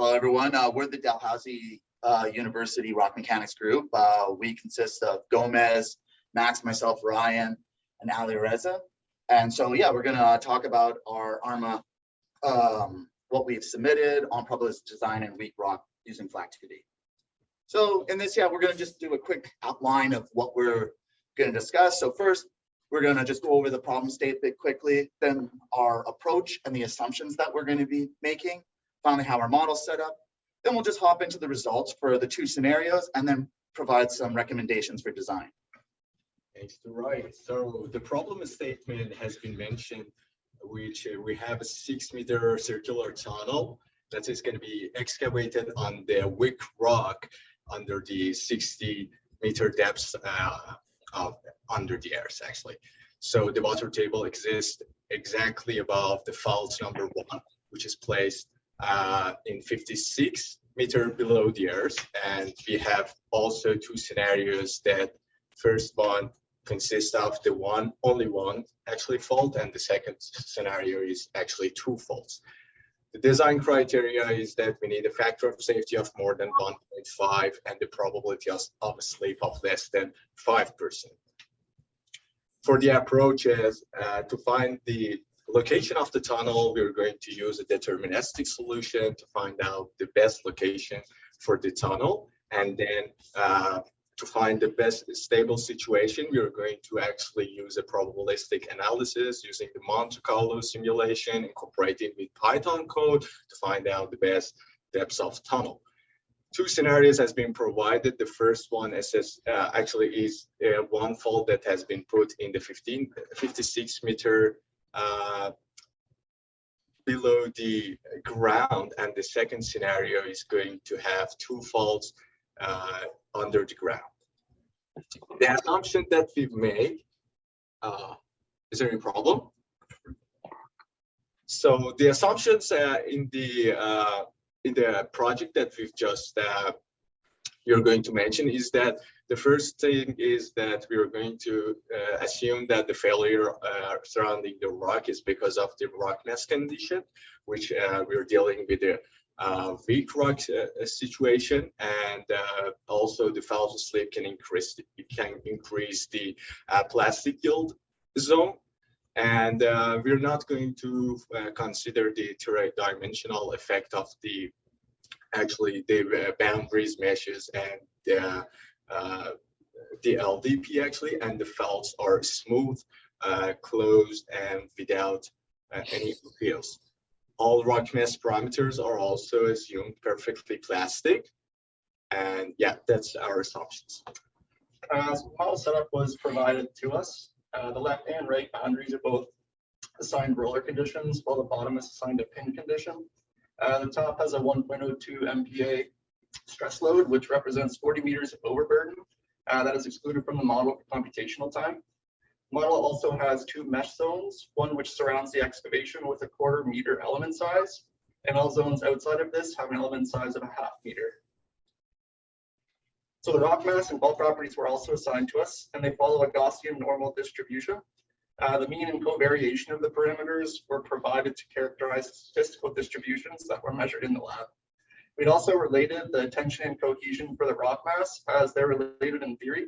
Hello, everyone. We're the Dalhousie University Rock Mechanics Group. We consist of Gomez, Max, myself, Ryan, and Ali Reza. And so, yeah, we're going to talk about our ARMA, what we've submitted on probabilistic design and weak rock using FLAC 2D. So in this, we're going to just do a quick outline of what we're going to discuss. So first, we're going to just go over the problem statement quickly, then our approach and the assumptions that we're going to be making. Finally, how our model's set up. Then we'll just hop into the results for the two scenarios and then provide some recommendations for design. Thanks to Ryan. So the problem statement has been mentioned, which we have a 6-meter circular tunnel that is going to be excavated on the weak rock under the 60-meter depths under the earth, actually. So the water table exists exactly above the fault number 1, which is placed in 56 meters below the earth. And we have also two scenarios. That first one consists of the only one actually fault, and the second scenario is actually 2 faults. The design criteria is that we need a factor of safety of more than 1.5 and the probability of a slip of less than 5%. For the approaches, to find the location of the tunnel, we're going to use a deterministic solution to find out the best location for the tunnel. And then to find the best stable situation, we're going to actually use a probabilistic analysis using the Monte Carlo simulation, incorporating with Python code to find out the best depths of tunnel. 2 scenarios has been provided. The first one actually is one fault that has been put in the 56 meter below the ground, and the second scenario is going to have 2 faults under the ground. The assumption that we've made, is there any problem? So the assumptions in the project that we've just you're going to mention is that the first thing is that we are going to assume that the failure surrounding the rock is because of the rock mass condition, which we're dealing with the weak rock situation, and also the fault slip can increase the plastic yield zone. And we're not going to consider the dimensional effect of the boundaries meshes and the LDP actually, and the faults are smooth, closed, and without any appeals. All rock mass parameters are also assumed perfectly plastic, and that's our assumptions. So model setup was provided to us. The left and right boundaries are both assigned roller conditions, while the bottom is assigned a pin condition. The top has a 1.02 MPa stress load, which represents 40 meters of overburden. That is excluded from the model for computational time. The model also has 2 mesh zones, one which surrounds the excavation with a 1/4 meter element size, and all zones outside of this have an element size of a 1/2 meter. So the rock mass and bulk properties were also assigned to us, and they follow a Gaussian normal distribution. The mean and covariation of the parameters were provided to characterize statistical distributions that were measured in the lab. We'd also related the tension and cohesion for the rock mass as they're related in theory,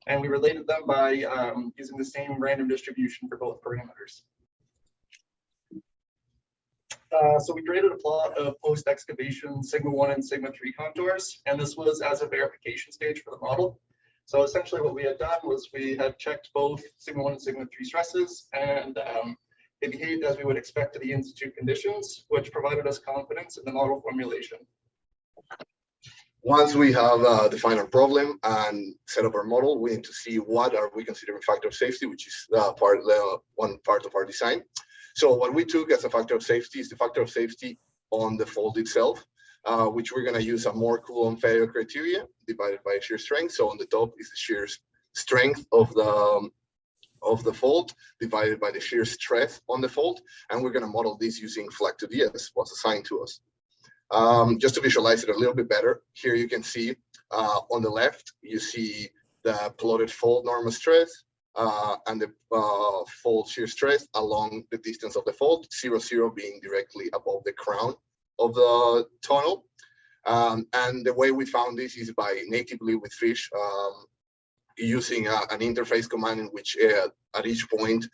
and we related them by using the same random distribution for both parameters. So we created a plot of post-excavation sigma 1 and sigma 3 contours, and this was as a verification stage for the model. So essentially what we had done was we had checked both sigma 1 and sigma 3 stresses, and they behaved as we would expect to the in-situ conditions, which provided us confidence in the model formulation. Once we have defined our problem and set up our model, we need to see what are we considering factor of safety, which is one part of our design. So what we took as a factor of safety is the factor of safety on the fault itself, which we're going to use a Moore Coulomb failure criteria divided by shear strength. So on the top is the shear strength of the fault divided by the shear stress on the fault, and we're going to model this using FLAC 2D as what's assigned to us. Just to visualize it a little bit better, here you can see on the left, you see the plotted fault normal stress and the fault shear stress along the distance of the fault, 0, 0 being directly above the crown of the tunnel. And the way we found this is by natively with fish, using an interface command in which at each point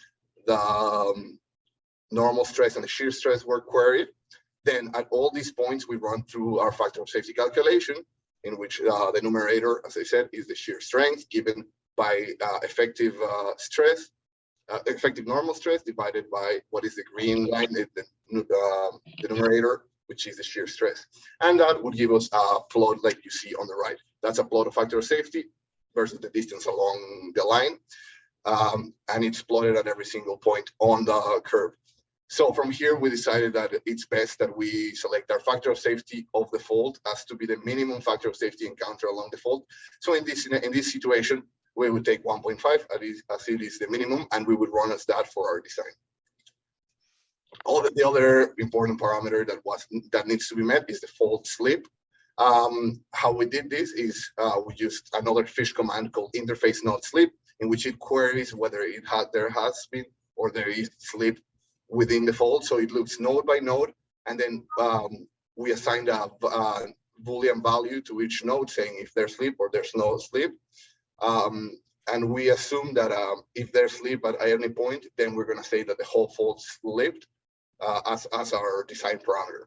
the normal stress and the shear stress were queried. Then at all these points, we run through our factor of safety calculation, in which the numerator, as I said, is the shear strength given by effective stress, effective normal stress divided by what is the green line, the numerator, which is the shear stress. And that would give us a plot like you see on the right. That's a plot of factor of safety versus the distance along the line. And it's plotted at every single point on the curve. So from here, we decided that it's best that we select our factor of safety of the fault as to be the minimum factor of safety encountered along the fault. So in this situation, we would take 1.5 as it is the minimum, and we would run as that for our design. All the other important parameter that needs to be met is the fault slip. How we did this is we used another fish command called interface not slip, in which it queries whether there has been or there is slip within the fault. So it looks node by node, and then we assigned a Boolean value to each node saying if there's slip or there's no slip. And we assume that if there's slip at any point, then we're going to say that the whole fault slipped as our design parameter.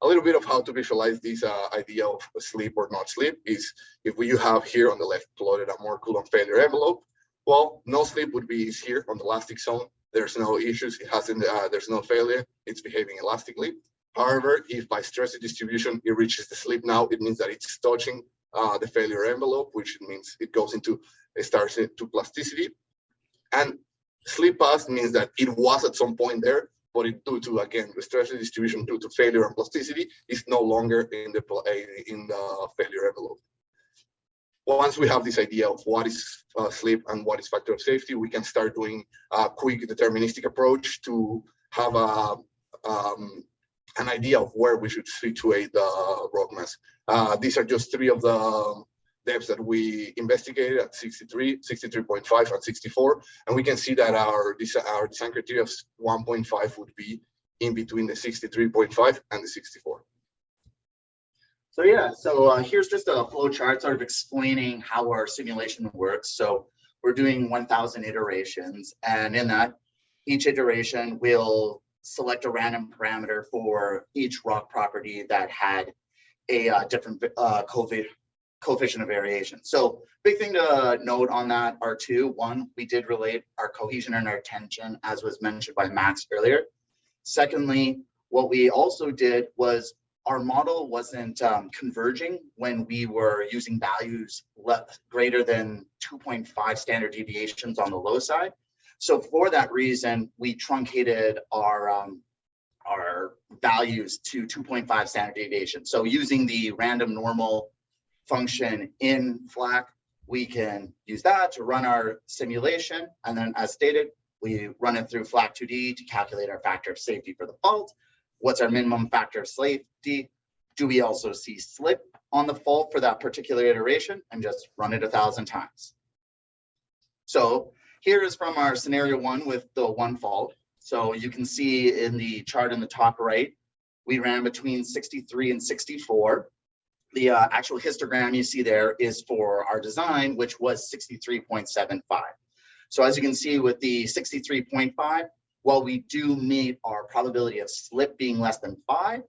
A little bit of how to visualize this idea of slip or not slip is if you have here on the left plotted a more Coulomb failure envelope. Well, no slip would be here on the elastic zone. There's no issues. It hasn't. There's no failure. It's behaving elastically. However, if by stress distribution it reaches the slip now, it means that it's touching the failure envelope, which means it goes into it starts into plasticity. And slip past means that it was at some point there, but it due to again the stress distribution due to failure and plasticity is no longer in the failure envelope. Once we have this idea of what is slip and what is factor of safety, we can start doing a quick deterministic approach to have an idea of where we should situate the rock mass. These are just three of the depths that we investigated at 63, 63.5, and 64. And we can see that our design criteria of 1.5 would be in between the 63.5 and the 64. So yeah, so here's just a flow chart sort of explaining how our simulation works. So we're doing 1,000 iterations, and in that, each iteration will select a random parameter for each rock property that had a different coefficient of variation. So big thing to note on that are two. One, we did relate our cohesion and our tension, as was mentioned by Max earlier. Secondly, what we also did was our model wasn't converging when we were using values greater than 2.5 standard deviations on the low side. So for that reason, we truncated our values to 2.5 standard deviations. So using the random normal function in FLAC, we can use that to run our simulation. And then as stated, we run it through FLAC 2D to calculate our factor of safety for the fault. What's our minimum factor of safety? Do we also see slip on the fault for that particular iteration? And just run it 1,000 times. So here is from our scenario one with the one fault. So you can see in the chart in the top right, we ran between 63 and 64. The actual histogram you see there is for our design, which was 63.75. So as you can see with the 63.5, while we do meet our probability of slip being less than 5,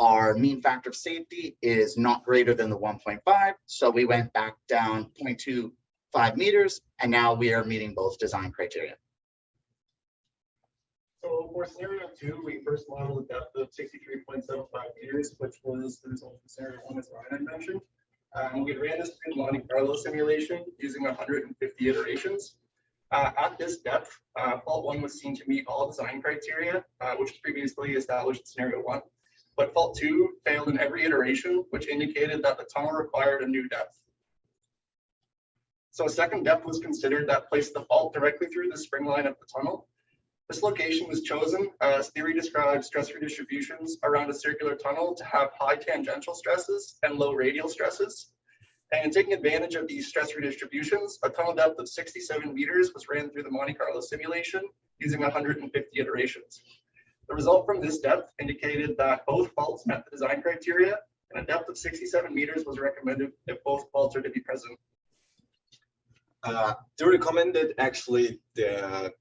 our mean factor of safety is not greater than the 1.5. So we went back down 0.25 meters, and now we are meeting both design criteria. So for scenario two, we first modeled a depth of 63.75 meters, which was the result of scenario one, as Ryan had mentioned. We ran this through the Monte Carlo simulation using 150 iterations. At this depth, fault one was seen to meet all design criteria, which was previously established in scenario one. But fault two failed in every iteration, which indicated that the tunnel required a new depth. So a second depth was considered that placed the fault directly through the spring line of the tunnel. This location was chosen as theory describes stress redistributions around a circular tunnel to have high tangential stresses and low radial stresses. And taking advantage of these stress redistributions, a tunnel depth of 67 meters was ran through the Monte Carlo simulation using 150 iterations. The result from this depth indicated that both faults met the design criteria, and a depth of 67 meters was recommended if both faults are to be present. The recommended, actually, the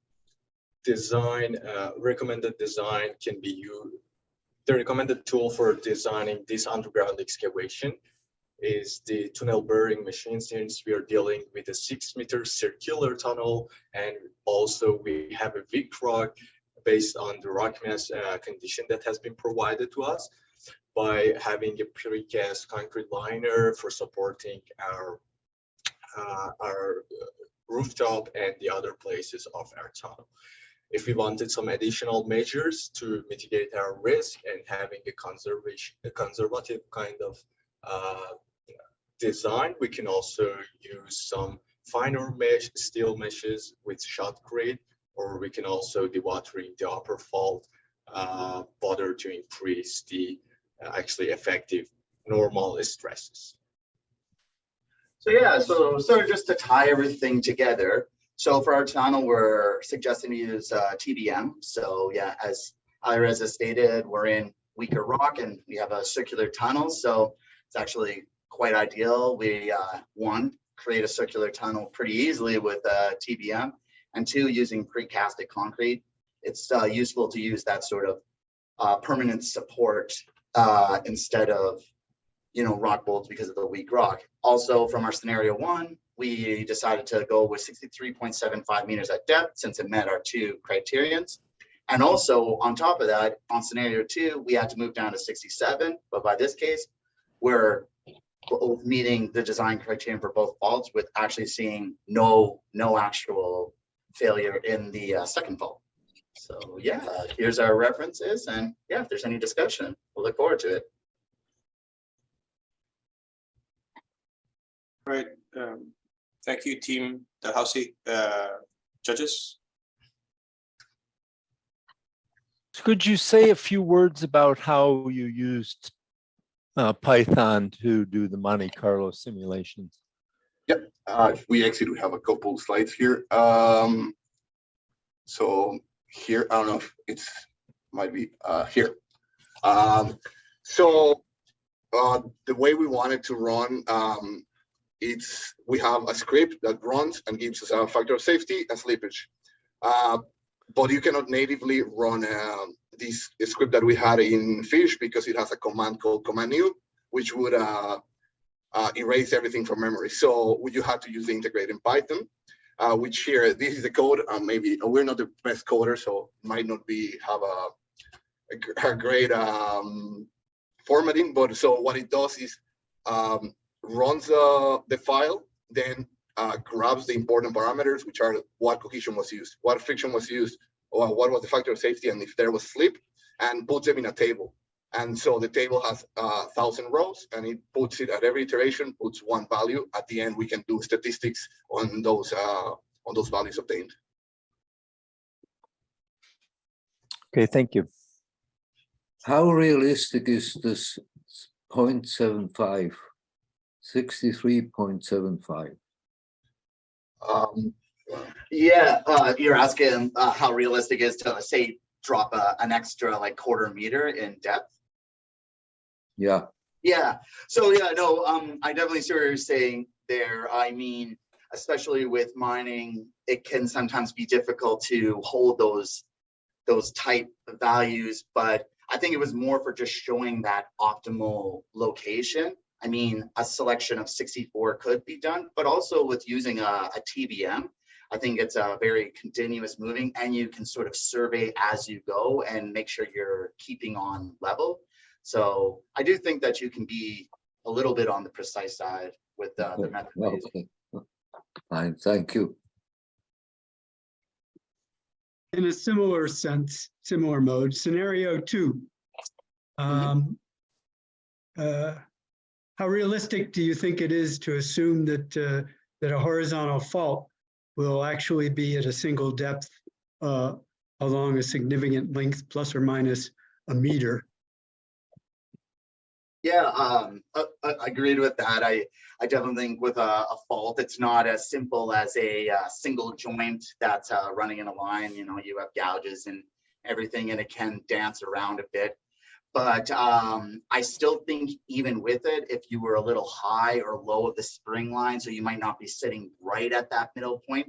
design, recommended design can be used. The recommended tool for designing this underground excavation is the tunnel boring machine, since we are dealing with a 6-meter circular tunnel, and also we have a weak rock based on the rock mass condition that has been provided to us, by having a precast concrete liner for supporting our rooftop and the other places of our tunnel. If we wanted some additional measures to mitigate our risk and having a conservative kind of design, we can also use some finer mesh, steel meshes with shotcrete, or we can also dewatering the upper fault further to increase the actually effective normal stresses. So yeah, so sort of just to tie everything together. So for our tunnel, we're suggesting to use TBM. So yeah, as Ireza stated, we're in weaker rock and we have a circular tunnel. So it's actually quite ideal. We create a circular tunnel pretty easily with TBM, and 2, using precasted concrete. It's useful to use that sort of permanent support instead of, rock bolts because of the weak rock. Also, from our scenario 1, we decided to go with 63.75 meters at depth since it met our 2 criterions. And also on top of that, on scenario 2, we had to move down to 67, but by this case, we're meeting the design criterion for both faults, with actually seeing no actual failure in the second fault. So yeah, here's our references, and yeah, if there's any discussion, we'll look forward to it. Right. Thank you, team Dalhousie. Judges? Could you say a few words about how you used Python to do the Monte Carlo simulations? Yep, we actually have a couple slides here. So here, I don't know if it's might be here. So the way we wanted to run, we have a script that runs and gives us a factor of safety and slippage. But you cannot natively run this script that we had in Fish, because it has a command called command new, which would erase everything from memory. So you have to use the integrate in Python, which here, this is the code. Maybe we're not the best coder, so might not have a great formatting. But so what it does is runs the file, then grabs the important parameters, which are what cohesion was used, what friction was used, or what was the factor of safety, and if there was slip, and puts them in a table. And so the table has 1,000 rows, and it puts it at every iteration, puts one value. At the end, we can do statistics on those values obtained. Okay, thank you. How realistic is this 0.75, 63.75? Yeah, you're asking how realistic it is to, say, drop an extra like quarter meter in depth. Yeah. Yeah. So yeah, no, I definitely see what you're saying there. I mean, especially with mining, it can sometimes be difficult to hold those tight values, but I think it was more for just showing that optimal location. I mean, a selection of 64 could be done, but also with using a TBM, I think it's a very continuous moving, and you can sort of survey as you go and make sure you're keeping on level. So I do think that you can be a little bit on the precise side with the method. Okay. Fine, thank you. In a similar sense, similar mode, scenario 2. How realistic do you think it is to assume that a horizontal fault will actually be at a single depth along a significant length, plus or minus a meter? Yeah, I agreed with that. I definitely think with a fault, it's not as simple as a single joint that's running in a line. You know, you have gouges and everything, and it can dance around a bit. But I still think even with it, if you were a little high or low of the spring line, so you might not be sitting right at that middle point,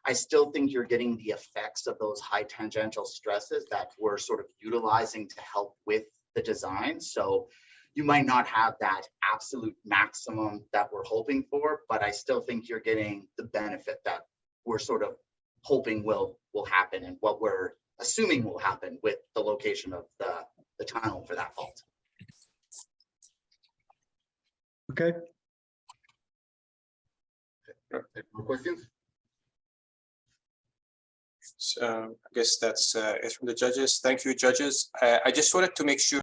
I still think you're getting the effects of those high tangential stresses that we're sort of utilizing to help with the design. So you might not have that absolute maximum that we're hoping for, but I still think you're getting the benefit that we're sort of hoping will happen and what we're assuming will happen with the location of the tunnel for that fault. Okay, Any more questions? So I guess that's it from the judges. Thank you, judges. I just wanted to make sure